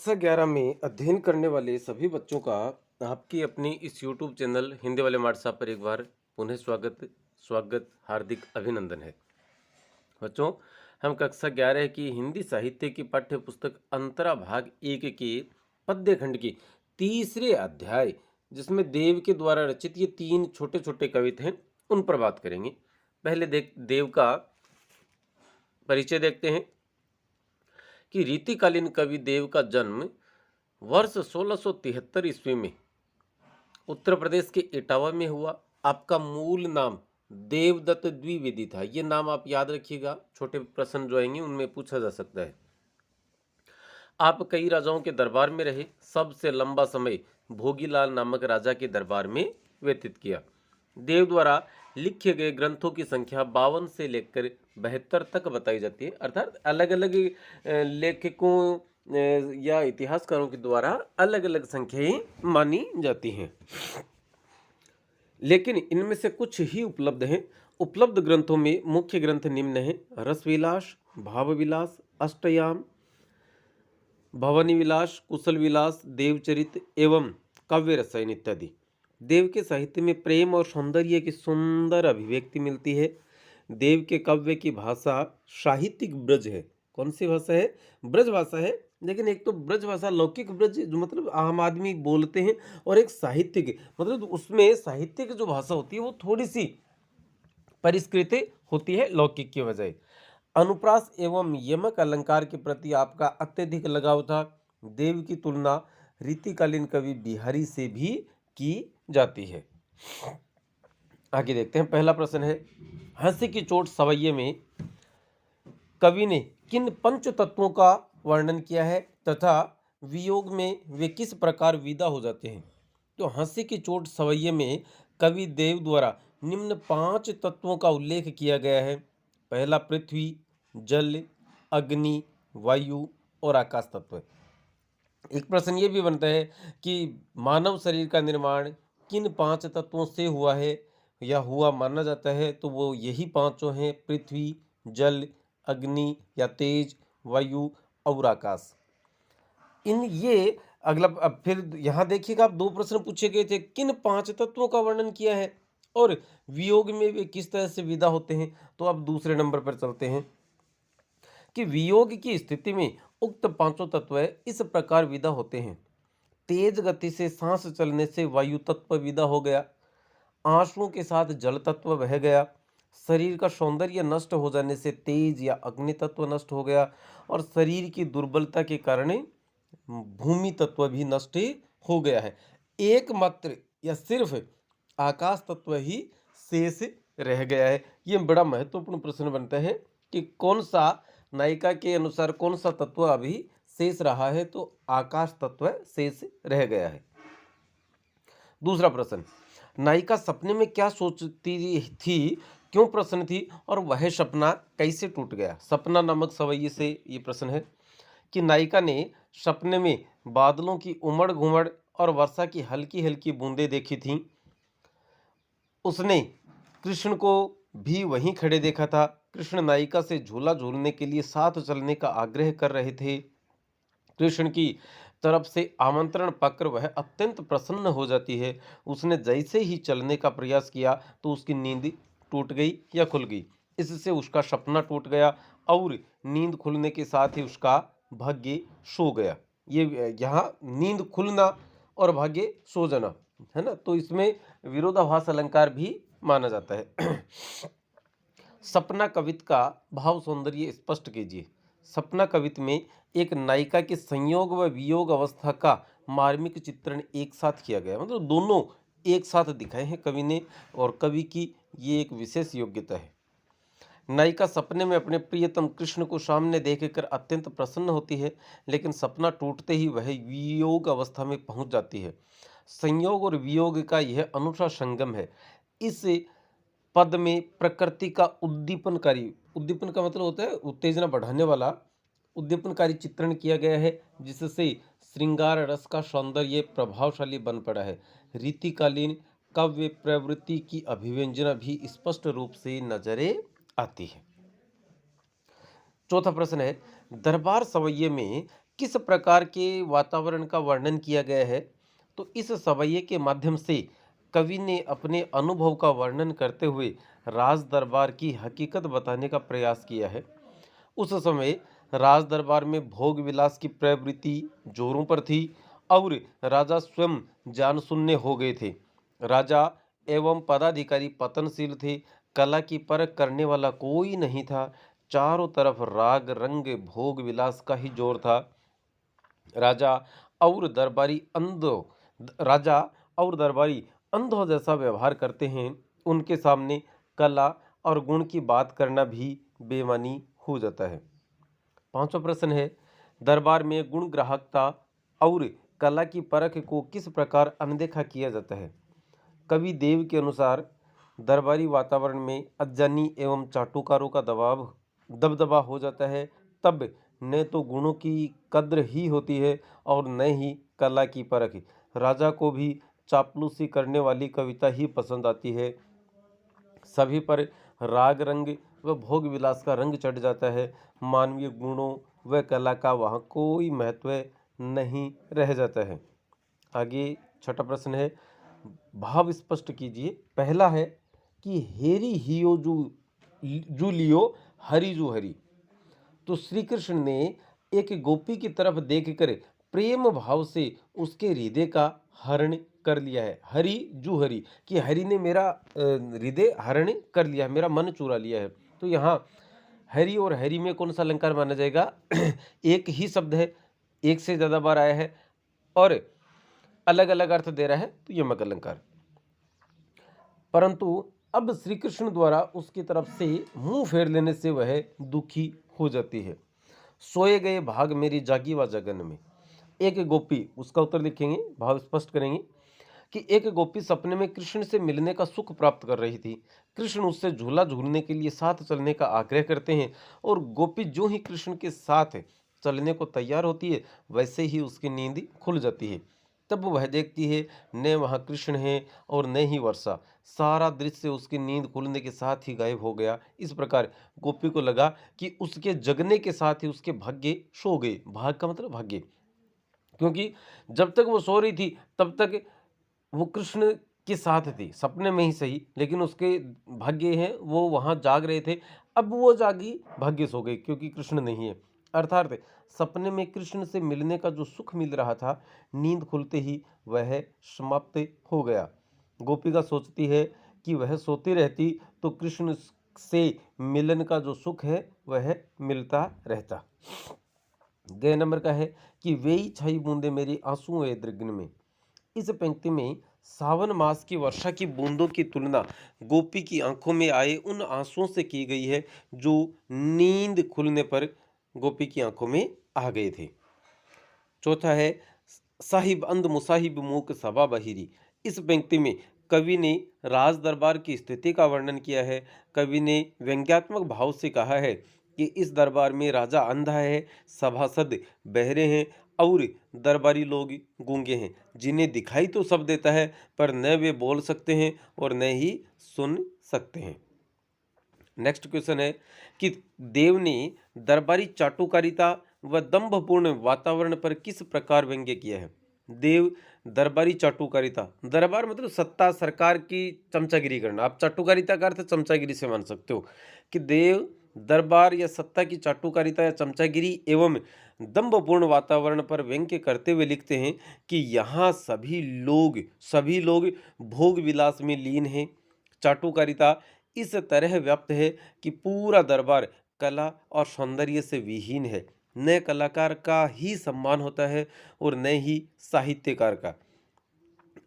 कक्षा 11 में अध्ययन करने वाले सभी बच्चों का आपकी अपनी इस यूट्यूब चैनल हिंदी वाले मार्ट साहब पर एक बार पुनः स्वागत स्वागत हार्दिक अभिनंदन है। बच्चों, हम कक्षा 11 की हिंदी साहित्य की पाठ्य पुस्तक अंतरा भाग 1 के पद्य खंड की तीसरे अध्याय, जिसमें देव के द्वारा रचित ये 3 छोटे छोटे कविता हैं, उन पर बात करेंगे। पहले देव का परिचय देखते हैं कि रीतिकालीन कवि देव का जन्म वर्ष 1673 ईस्वी में उत्तर प्रदेश के इटावा में हुआ। आपका मूल नाम देवदत्त द्विवेदी था। ये नाम आप याद रखिएगा, छोटे प्रश्न जो आएंगे उनमें पूछा जा सकता है। आप कई राजाओं के दरबार में रहे। सबसे लंबा समय भोगीलाल नामक राजा के दरबार में व्यतीत किया। देव द्वारा लिखे गए ग्रंथों की संख्या 52 से लेकर 72 तक बताई जाती है, अर्थात अलग अलग लेखकों या इतिहासकारों के द्वारा अलग अलग संख्याएं मानी जाती हैं, लेकिन इनमें से कुछ ही उपलब्ध हैं। उपलब्ध ग्रंथों में मुख्य ग्रंथ निम्न हैं: रसविलास, भावविलास, अष्टयाम, भवानी विलास, कुशल विलास, देवचरित एवं काव्य रसायन इत्यादि। देव के साहित्य में प्रेम और सौंदर्य की सुंदर अभिव्यक्ति मिलती है। देव के काव्य की भाषा साहित्यिक ब्रज है। कौन सी भाषा है? ब्रज भाषा है। लेकिन एक तो ब्रज भाषा लौकिक ब्रज जो मतलब आम आदमी बोलते हैं, और एक साहित्यिक मतलब उसमें साहित्यिक जो भाषा होती है वो थोड़ी सी परिष्कृत होती है लौकिक की बजाय। अनुप्रास एवं यमक अलंकार के प्रति आपका अत्यधिक लगाव था। देव की तुलना रीतिकालीन कवि बिहारी से भी की जाती है। आगे देखते हैं। पहला प्रश्न है, हंसी की चोट सवैये में कवि ने किन पंच तत्वों का वर्णन किया है तथा वियोग में वे किस प्रकार विदा हो जाते हैं? तो हंसी की चोट सवैये में कवि देव द्वारा निम्न 5 तत्वों का उल्लेख किया गया है। पहला पृथ्वी, जल, अग्नि, वायु और आकाश तत्व। एक प्रश्न ये भी बनता है कि मानव शरीर का निर्माण किन 5 तत्वों से हुआ है या हुआ माना जाता है? तो वो यही पांचों हैं: पृथ्वी, जल, अग्नि या तेज, वायु और आकाश। इन ये अगला अब फिर यहाँ देखिएगा, आप 2 प्रश्न पूछे गए थे, किन 5 तत्वों का वर्णन किया है और वियोग में वे किस तरह से विदा होते हैं। तो अब दूसरे नंबर पर चलते हैं कि वियोग की स्थिति में उक्त पांचों तत्व इस प्रकार विदा होते हैं। तेज गति से सांस चलने से वायु तत्व विदा हो गया। आंसुओं के साथ जल तत्व बह गया। शरीर का सौंदर्य नष्ट हो जाने से तेज या अग्नि तत्व नष्ट हो गया। और शरीर की दुर्बलता के कारण भूमि तत्व भी नष्ट हो गया है। एकमात्र या सिर्फ आकाश तत्व ही शेष रह गया है। ये बड़ा महत्वपूर्ण प्रश्न बनता है कि कौन सा नायिका के अनुसार कौन सा तत्व अभी शेष रहा है? तो आकाश तत्व शेष रह गया है। दूसरा प्रश्न, नायिका सपने में क्या सोचती थी, क्यों प्रसन्न थी और वह सपना कैसे टूट गया? सपना नामक सवैये से ये प्रश्न है कि नायिका ने सपने में बादलों की उमड़ घुमड़ और वर्षा की हल्की हल्की बूंदें देखी थीं। उसने कृष्ण को भी वहीं खड़े देखा था। कृष्ण नायिका से झूला झूलने के लिए साथ चलने का आग्रह कर रहे थे। कृष्ण की तरफ से आमंत्रण पाकर वह अत्यंत प्रसन्न हो जाती है। उसने जैसे ही चलने का प्रयास किया तो उसकी नींद टूट गई या खुल गई। इससे उसका सपना टूट गया और नींद खुलने के साथ ही उसका भाग्य सो गया। ये यहाँ नींद खुलना और भाग्य सो जाना है ना, तो इसमें विरोधाभास अलंकार भी माना जाता है। सपना कवित का भाव सौंदर्य स्पष्ट कीजिए। सपना कवित में एक नायिका के संयोग व वियोग अवस्था का मार्मिक चित्रण एक साथ किया गया, मतलब दोनों एक साथ दिखाए हैं कवि ने, और कवि की ये एक विशेष योग्यता है। नायिका सपने में अपने प्रियतम कृष्ण को सामने देखकर अत्यंत प्रसन्न होती है, लेकिन सपना टूटते ही वह वियोग अवस्था में पहुंच जाती है। संयोग और वियोग का यह अनूठा संगम है। इस पद में प्रकृति का उद्दीपनकारी, उद्दीपन का मतलब होता है उत्तेजना बढ़ाने वाला, उद्दीपनकारी चित्रण किया गया है, जिससे श्रृंगार रस का सौंदर्य प्रभावशाली बन पड़ा है। रीतिकालीन काव्य प्रवृत्ति की अभिव्यंजना भी स्पष्ट रूप से नजरे आती है। चौथा प्रश्न है, दरबार सवैये में किस प्रकार के वातावरण का वर्णन किया गया है? तो इस सवैये के माध्यम से कवि ने अपने अनुभव का वर्णन करते हुए राज दरबार की हकीकत बताने का प्रयास किया है। उस समय राज दरबार में भोग विलास की प्रवृत्ति जोरों पर थी और राजा स्वयं जान शून्य हो गए थे। राजा एवं पदाधिकारी पतनशील थे। कला की परख करने वाला कोई नहीं था। चारों तरफ राग रंग भोग विलास का ही जोर था। राजा और दरबारी अंधों राजा और दरबारी अंधों जैसा व्यवहार करते हैं। उनके सामने कला और गुण की बात करना भी बेमानी हो जाता है। पांचवा प्रश्न है, दरबार में गुण ग्राहकता और कला की परख को किस प्रकार अनदेखा किया जाता है? कवि देव के अनुसार दरबारी वातावरण में अज्ञानी एवं चाटुकारों का दबदबा हो जाता है। तब न तो गुणों की कद्र ही होती है और न ही कला की परख। राजा को भी चापलूसी करने वाली कविता ही पसंद आती है। सभी पर राग रंग व भोग विलास का रंग चढ़ जाता है। मानवीय गुणों व कला का वहाँ कोई महत्व नहीं रह जाता है। आगे छठा प्रश्न है, भाव स्पष्ट कीजिए। पहला है कि हेरी हियो जू लियो हरि जू हरि। तो श्री कृष्ण ने एक गोपी की तरफ देखकर प्रेम भाव से उसके हृदय का हरण कर लिया है। हरि जू हरि, कि हरि ने मेरा हृदय हरण कर लिया है, मेरा मन चुरा लिया है। तो यहाँ हरि और हरि में कौन सा अलंकार माना जाएगा? एक ही शब्द है, एक से ज्यादा बार आया है और अलग अलग अर्थ दे रहा है, तो यमक अलंकार। परंतु अब श्री कृष्ण द्वारा उसकी तरफ से मुंह फेर लेने से वह दुखी हो जाती है। सोए गए भाग मेरी जागी व जगन में। एक गोपी, उसका उत्तर लिखेंगे, भाव स्पष्ट करेंगे कि एक गोपी सपने में कृष्ण से मिलने का सुख प्राप्त कर रही थी। कृष्ण उससे झूला झूलने के लिए साथ चलने का आग्रह करते हैं और गोपी जो ही कृष्ण के साथ चलने को तैयार होती है वैसे ही उसकी नींद खुल जाती है। तब वह देखती है न वहाँ कृष्ण है और न ही वर्षा। सारा दृश्य उसकी नींद खुलने के साथ ही गायब हो गया। इस प्रकार गोपी को लगा कि उसके जगने के साथ ही उसके भाग्य सो गए। भाग का मतलब भाग्य, क्योंकि जब तक वो सो रही थी तब तक वो कृष्ण के साथ थी, सपने में ही सही, लेकिन उसके भाग्य हैं वो वहां जाग रहे थे। अब वो जागी, भाग्य सो गई क्योंकि कृष्ण नहीं है। अर्थात सपने में कृष्ण से मिलने का जो सुख मिल रहा था, नींद खुलते ही वह समाप्त हो गया। गोपिका सोचती है कि वह सोती रहती तो कृष्ण से मिलन का जो सुख है वह मिलता रहता। ग नंबर का है कि वेई छाई बूंदे मेरी आंसू है दृग्न में। इस पंक्ति में सावन मास की वर्षा की बूंदों की तुलना गोपी की आंखों में आए उन आंसुओं से की गई है जो नींद खुलने पर गोपी की आंखों में आ गए थे। चौथा है, साहिब अंध मुसाहिब मूक सभा बहिरी। इस पंक्ति में कवि ने राज दरबार की स्थिति का वर्णन किया है। कवि ने व्यंग्यात्मक भाव से कहा है कि इस दरबार में राजा अंधा है, सभासद बहरे हैं और दरबारी लोग गूंगे हैं, जिन्हें दिखाई तो सब देता है पर न वे बोल सकते हैं और न ही सुन सकते हैं। नेक्स्ट क्वेश्चन है कि देव ने दरबारी चाटुकारिता व दंभपूर्ण वातावरण पर किस प्रकार व्यंग्य किया है? देव दरबारी चाटुकारिता, दरबार मतलब सत्ता सरकार की चमचागिरी करना, आप चाटुकारिता का अर्थ चमचागिरी से मान सकते हो कि देव दरबार या सत्ता की चाटुकारिता या चमचागिरी एवं दंभपूर्ण वातावरण पर व्यंग्य करते हुए लिखते हैं कि यहाँ सभी लोग भोग विलास में लीन हैं। चाटुकारिता इस तरह व्याप्त है कि पूरा दरबार कला और सौंदर्य से विहीन है। न कलाकार का ही सम्मान होता है और न ही साहित्यकार का।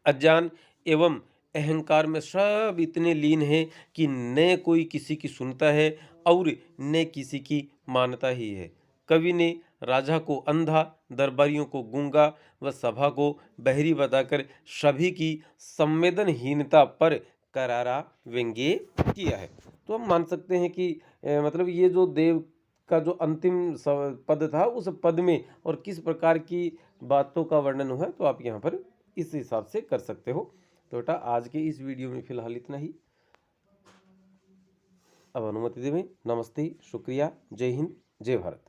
अज्ञान एवं अहंकार में सब इतने लीन हैं कि न कोई किसी की सुनता है और न किसी की मानता ही है। कवि ने राजा को अंधा, दरबारियों को गूंगा व सभा को बहरी बताकर सभी की संवेदनहीनता पर करारा व्यंग्य किया है। तो हम मान सकते हैं कि मतलब ये जो देव का जो अंतिम पद था उस पद में और किस प्रकार की बातों का वर्णन हुआ, तो आप यहाँ पर इस हिसाब से कर सकते हो। तो बेटा आज के इस वीडियो में फिलहाल इतना ही। अब अनुमति देवें। नमस्ते, शुक्रिया, जय हिंद, जय भारत।